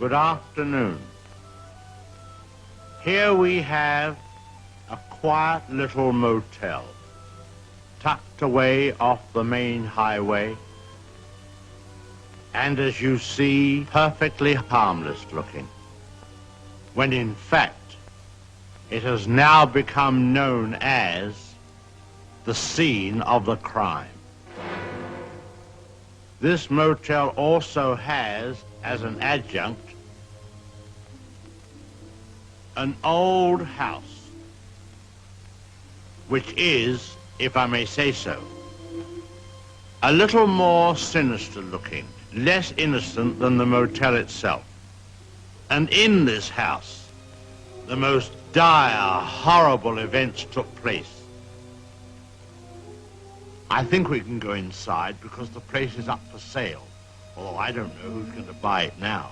Good afternoon. Here we have a quiet little motel, tucked away off the main highway, and as you see, perfectly harmless looking, when in fact, it has now become known as the scene of the crime. This motel also has, as an adjunct, an old house, which is, if I may say so, a little more sinister looking, less innocent than the motel itself. And in this house, the most dire, horrible events took place. I think we can go inside because the place is up for sale, although I don't know who's going to buy it now.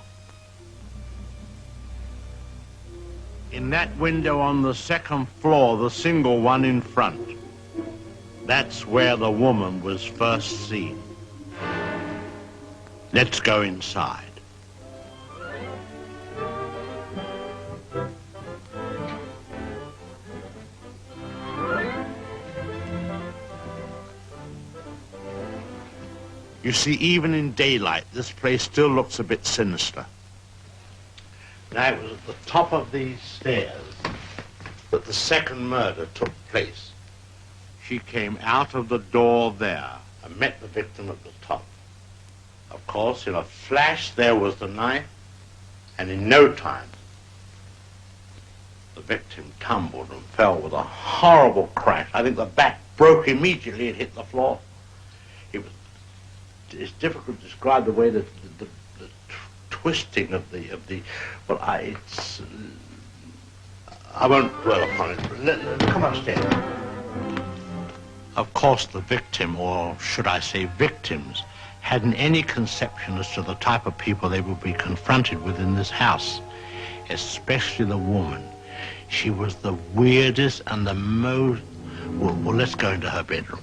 In that window on the second floor, the single one in front, that's where the woman was first seen. Let's go inside. You see, even in daylight, this place still looks a bit sinister. Now, it was at the top of these stairs that the second murder took place. She came out of the door there and met the victim at the top. Of course, in a flash, there was the knife, and in no time, the victim tumbled and fell with a horrible crash. I think the back broke immediately and hit the floor. It's difficult to describe the way that the twisting of the well, I won't dwell upon it. Come upstairs. Of course, the victim, or should I say victims, hadn't any conception as to the type of people they would be confronted with in this house, especially the woman. She was the weirdest and the most... Well, let's go into her bedroom.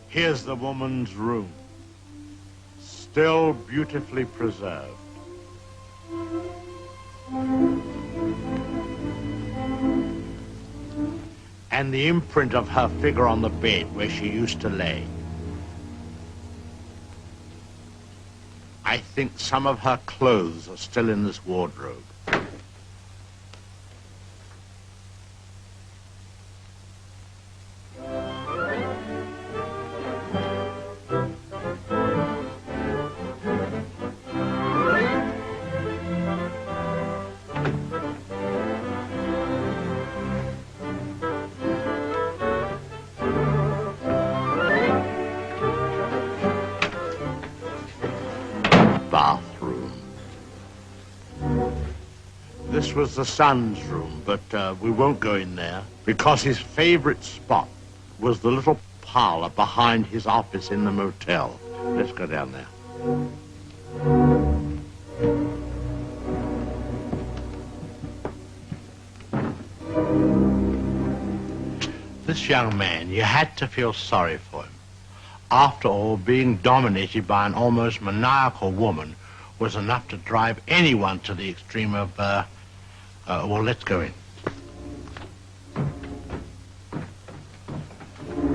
Here's the woman's room, still beautifully preserved. And the imprint of her figure on the bed where she used to lay. I think some of her clothes are still in this wardrobe. Bathroom. This was the son's room, but we won't go in there because his favorite spot was the little parlor behind his office in the motel. Let's go down there. This young man, you had to feel sorry for him. After all, being dominated by an almost maniacal woman was enough to drive anyone to the extreme of, well, let's go in.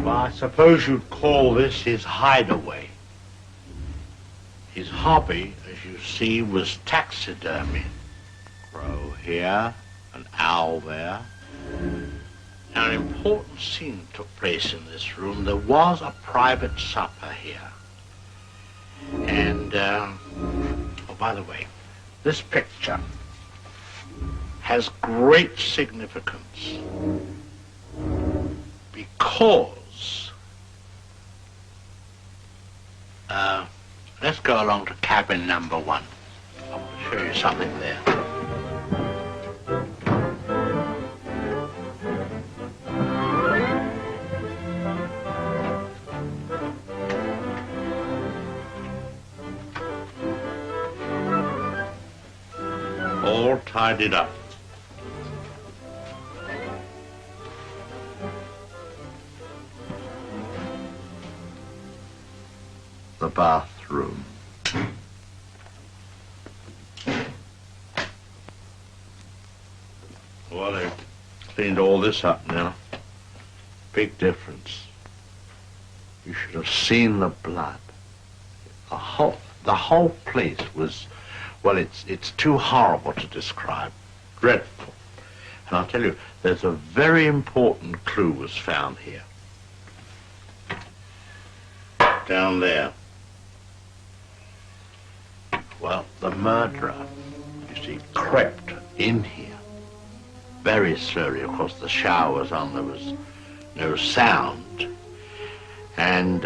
Well, I suppose you'd call this his hideaway. His hobby, as you see, was taxidermy. Crow here, an owl there. Now, an important scene took place in this room. There was a private supper here. And, oh, by the way, this picture has great significance because, let's go along to cabin number 1. I want to show you something there. All tidied up. bathroom. Well, they've cleaned all this up now. Big difference. You should have seen the blood. The whole place was, well, it's too horrible to describe. Dreadful. And I'll tell you, there's a very important clue was found here. Down there. Well, the murderer, you see, crept in here. Very slowly. Of course, the shower was on. There was no sound. And